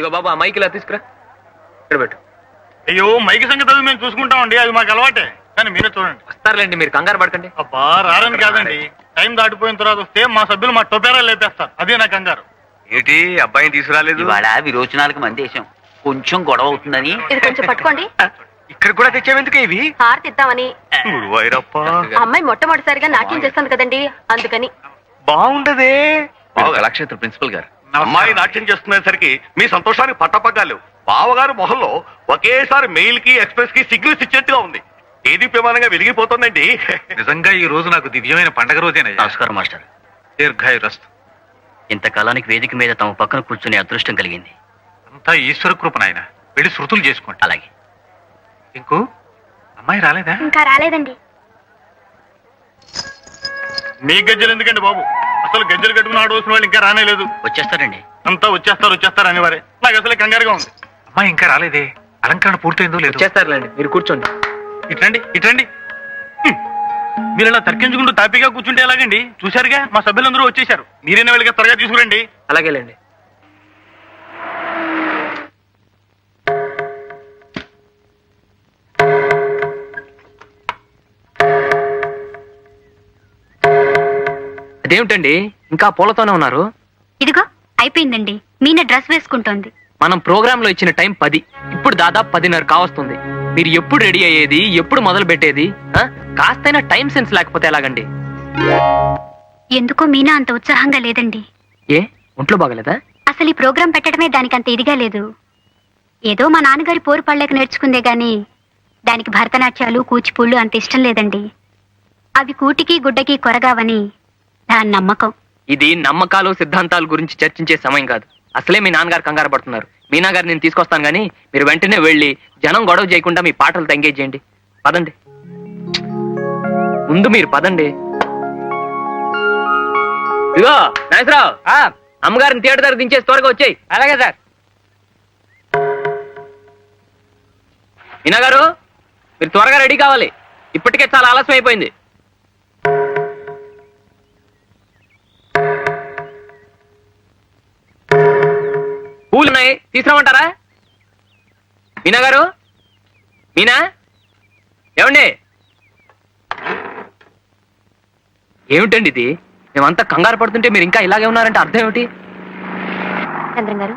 ఇగో బాబు ఆ మైక్ ఇలా తీసుకురా, ఇక్కడ పెట్టు. అయ్యో మైకి సంగతి మేము చూసుకుంటామండి, అది మాకు అలవాటే. కానీ మీరే చూడండి. వస్తారులేండి, మీరు కంగారు పడకండి. అబ్బా రారని కాదండి, టైం దాటిపోయిన తర్వాత వస్తే మా సభ్యులు మా టొపేరా లేపేస్తారు, అదే నా కంగారు. ఏంటి అబ్బాయిని తీసుకురాలేదు? ఇవాళ విరోచనాలకు మందేశం, కొంచెం గొడవ అవుతుందని. ఇది కొంచెం పట్టుకోండి. ఇక్కడ కూడా తెచ్చావెందుకు ఇవి? హారతి ఇద్దామని. గురువాయూరప్ప, అమ్మాయి మొట్టమొదటిసారిగా నాట్యం చేస్తాను కదండి, అందుకని. బాగుండదే. కళాక్షేత్ర ప్రిన్సిపల్ గారు, అమ్మాయి నాట్యం చేస్తున్నసరికి మీ సంతోషానికి పట్టపగ్గాలు. బావగారు మొహంలో ఒకేసారి మెయిల్ కి ఎక్స్ప్రెస్ కి సిగ్నల్స్ ఇచ్చేట్టుగా ఉంది. ఏది ప్రమాణంగా వెలిగిపోతుందండి. నిజంగా ఈ రోజు నాకు దివ్యమైన పండగ రోజేనయ్యా. నమస్కారం మాస్టర్. దీర్ఘాయురస్తు. ఇంతకాలానికి వేదిక మీద తమ పక్కన కూర్చునే అదృష్టం కలిగింది. అంతా ఈశ్వర కృప నాయన. వెళ్ళి శృతులు చేసుకోండి. అలాగే. ఇంకో అమ్మాయి రాలేదా? ఇంకా రాలేదండి. మీ గజ్జలు ఎందుకండి బాబు, అసలు గజ్జలు కట్టుకుని ఆడవలసిన వాళ్ళు ఇంకా రానేలేదు. వచ్చేస్తారండి. అంతా వచ్చేస్తారు అనేవారే. నాకు అసలు కంగారుగా ఉంది. అమ్మాయి ఇంకా రాలేదే. అలంకరణ పూర్తయిందో లేదు. చేస్తారులేండి, మీరు కూర్చోండి. ఇట్రండి. మీరు ఇలా తర్కించుకుంటూ తాపీగా కూర్చుంటే ఎలాగండి? చూశారుగా మా సభ్యులందరూ వచ్చేసారు. మీరైనా వెళ్ళగా త్వరగా తీసుకురండి. అలాగేలేండి. అదేమిటండి ఇంకా పూలతోనే ఉన్నారు? ఇదిగో అయిపోయిందండి. మీనా డ్రెస్ వేసుకుంటోంది. మనం ప్రోగ్రామ్ లో ఇచ్చిన టైం 10, ఇప్పుడు దాదాపు 10:30 కావస్తుంది. మీరు ఎప్పుడు రెడీ అయ్యేది, ఎప్పుడు మొదలు పెట్టేది? కాస్తైనా టైం సెన్స్ లేకపోతే ఎలాగండి? ఎందుకో మీనా అంత ఉత్సాహంగా లేదండి. ఏ ఒంట్లో బాగలేదా? అసలు ఈ ప్రోగ్రాం పెట్టడమే దానికి అంత ఇదిగా లేదు. ఏదో మా నాన్నగారి పోరు పడలేక నేర్చుకుందే గాని దానికి భరతనాట్యాలు కూచిపూళ్ళు అంత ఇష్టం లేదండి. అవి కూటికి గుడ్డకి కొరగావని దాని నమ్మకం. ఇది నమ్మకాలు సిద్ధాంతాల గురించి చర్చించే సమయం కాదు. అసలే మీ నాన్నగారు కంగారు పడుతున్నారు. మీనా గారు నేను తీసుకొస్తాను గానీ మీరు వెంటనే వెళ్ళి జనం గొడవ చేయకుండా మీ పాటలు ఎంగేజ్ చేయండి. పదండి, ముందు మీరు పదండి. ఇదిగో నాగేశ్వరరావు, అమ్మగారిని థియేటర్ దగ్గర దించేసి త్వరగా వచ్చాయి. అలాగే సార్. మీనా గారు మీరు త్వరగా రెడీ కావాలి, ఇప్పటికే చాలా ఆలస్యం అయిపోయింది. పూలున్నాయి, తీసుకురామంటారా? మీనా గారు, మీనా, ఏమండి? ఏమిటండి ఇది? మేమంతా కంగారు పడుతుంటే మీరు ఇంకా ఇలాగే ఉన్నారంటే అర్థం ఏమిటి? చంద్రం గారు,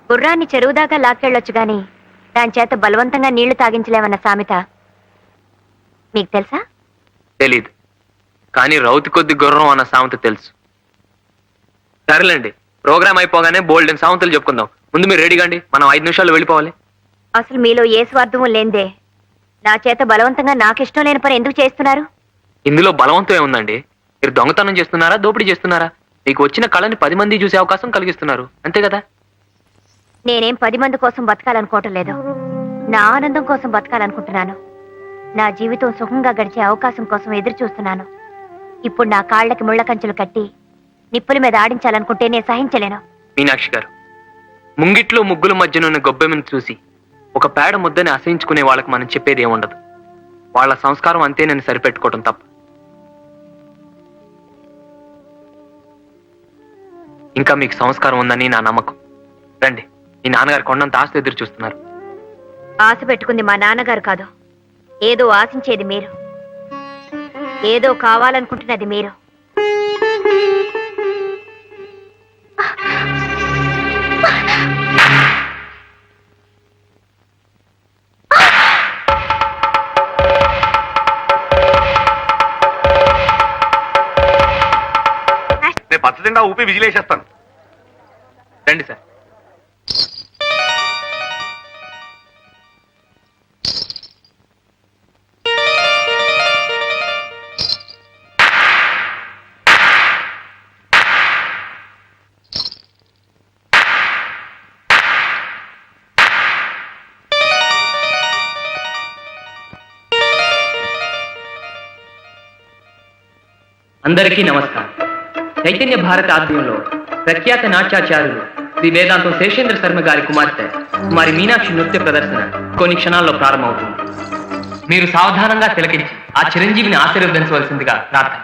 గుర్రాన్ని చెరువు దాకా లాక్కెళ్ళొచ్చు గాని దాని చేత బలవంతంగా నీళ్లు తాగించలేమన్న సామెత మీకు తెలుసా? తెలీదు, కానీ రౌతి కొద్ది గుర్రం అన్న సామెత తెలుసు. సరేలేండి, ప్రోగ్రామ్ అయిపోగానే బోల్డెన్ సామెతలు చెప్పుకుందాం. ముందు మీరు రెడీ కండి, మనం 5 నిమిషాల్లో వెళ్ళిపోవాలి. అసలు మీలో ఏ స్వార్థము లేందే నా చేత బలవంతంగా నాకిష్టం లేని పని ఎందుకు చేస్తున్నారు? ఇందులో బలవంతం ఏముందండి? మీరు దొంగతనం చేస్తున్నారా, దోపిడీ చేస్తున్నారా? మీకు వచ్చిన కళని 10 మంది చూసే అవకాశం కలిగిస్తున్నారు, అంతే కదా? నేనేం 10 మంది కోసం బతకాలనుకోవటం లేదు, నా ఆనందం కోసం బతకాలనుకుంటున్నాను. నా జీవితం సుఖంగా గడిచే అవకాశం కోసం ఎదురు చూస్తున్నాను. ఇప్పుడు నా కాళ్ళకి ముళ్ళ కంచెలు కట్టి నిప్పుల మీద ఆడించాలనుకుంటే నేను సహించలేను. మీనాక్షి గారు, ముంగిట్లో ముగ్గుల మధ్యనున్న గొబ్బెమ్మను చూసి ఒక పేడ ముద్దని అసహించుకునే వాళ్ళకి మనం చెప్పేది ఏముండదు. వాళ్ళ సంస్కారం అంతే నేను సరిపెట్టుకోవటం తప్ప. ఇంకా మీకు సంస్కారం ఉందని నా నమ్మకం. రండి, మీ నాన్నగారు కొండంత ఆస్తి ఎదురు చూస్తున్నారు. ఆశ పెట్టుకుంది మా నాన్నగారు కాదు, ఏదో ఆశించేది మీరు, ఏదో కావాలనుకుంటున్నది మీరు. నేను పచ్చదిండా ఊపి విజిలేసేస్తాను. రండి సార్. అందరికీ నమస్కారం. చైతన్య భారత ఆధ్వర్యంలో ప్రఖ్యాత నాట్యాచార్యులు శ్రీ వేదాంతం శేషేంద్ర శర్మ గారి కుమార్తె కుమారి మీనాక్షి నృత్య ప్రదర్శన కొన్ని క్షణాల్లో ప్రారంభమవుతుంది. మీరు సావధానంగా తిలకించి ఆ చిరంజీవిని ఆశీర్వదించవలసిందిగా ప్రార్థన.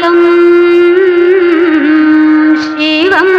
అమృతం శివం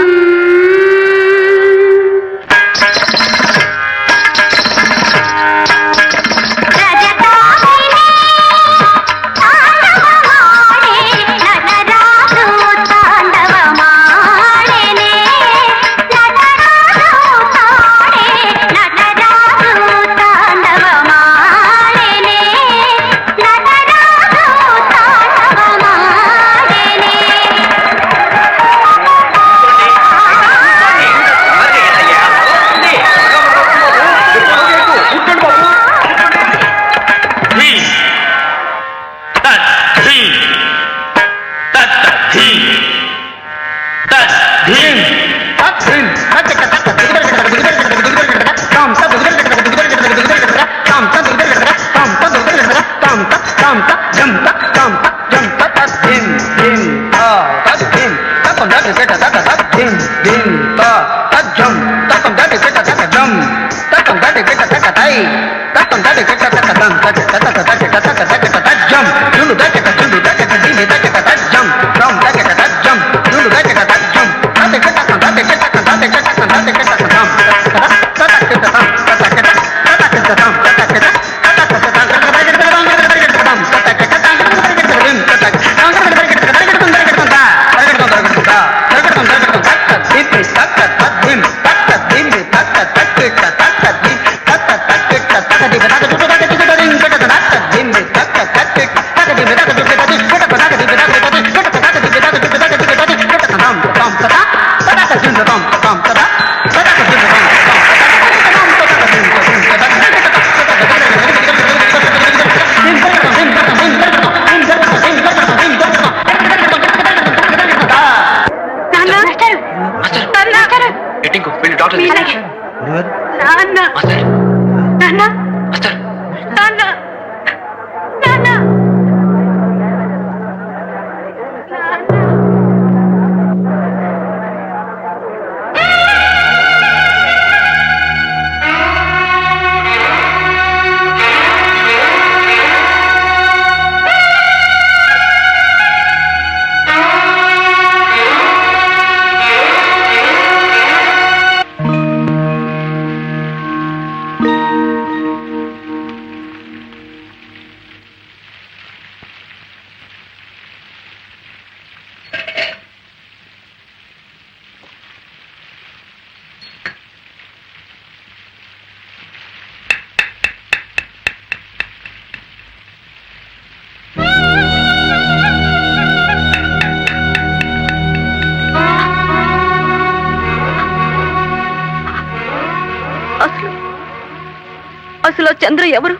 అసలు చంద్ర ఎవరు?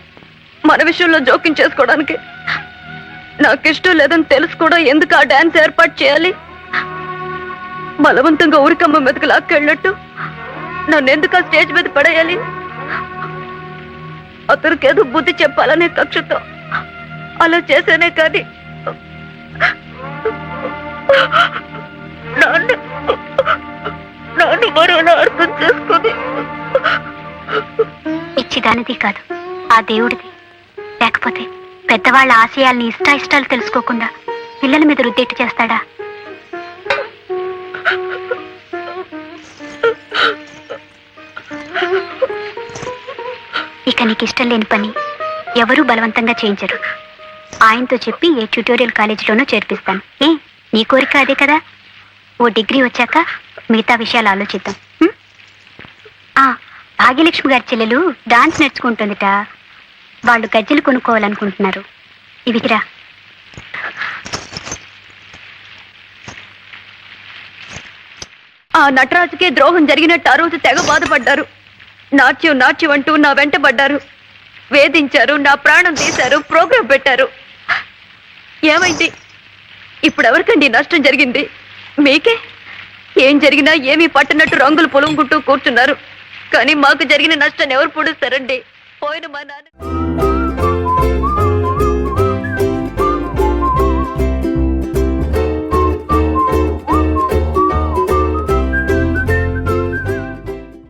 మన విషయంలో జోక్యం చేసుకోవడానికి నాకిష్టం లేదని తెలుసు కూడా ఎందుకు ఆ డాన్స్ ఏర్పాటు చేయాలి? బలవంతంగా ఊరికమ్మ మీదకి లాక్కెళ్ళినట్టు నన్ను ఎందుకు ఆ స్టేజ్ మీద పడేయాలి? అతనికేదో బుద్ధి చెప్పాలనే కక్షతో అలా చేసేనే కానీ నన్ను మరోలా అర్థం చేసుకుని పిచ్చిదానిది కాదు, ఆ దేవుడిది. లేకపోతే పెద్దవాళ్ళ ఆశయాల్ని ఇష్టాలు తెలుసుకోకుండా పిల్లల మీద రుద్దెట్టు చేస్తాడా? ఇక నీకు ఇష్టం లేని పని ఎవరూ బలవంతంగా చేయించరు. ఆయనతో చెప్పి ఏ ట్యూటోరియల్ కాలేజీలోనూ చేర్పిస్తాను. నీ కోరిక అదే కదా? ఓ డిగ్రీ వచ్చాక మిగతా విషయాలు ఆలోచిద్దాం. భాగ్యలక్ష్మి గారి చెల్లెలు డాన్స్ నేర్చుకుంటుందిట. వాళ్ళు గజ్జెలు కొనుక్కోవాలనుకుంటున్నారు. ఇవికిరా. ఆ నటరాజుకే ద్రోహం జరిగినట్టు ఆ రోజు తెగ బాధపడ్డారు. నాట్యం నాట్యం అంటూ నా వెంట పడ్డారు, వేధించారు, నా ప్రాణం తీశారు, ప్రోగ్రాం పెట్టారు. ఏమైంది? ఇప్పుడు ఎవరికండి నష్టం జరిగింది? మీకే. ఏం జరిగినా ఏమీ పట్టనట్టు రంగులు పొలుముకుంటూ కూర్చున్నారు. కానీ మాకు జరిగిన నష్టాన్ని ఎవరు పొడుస్తారండి? పోయిన మా నాన్న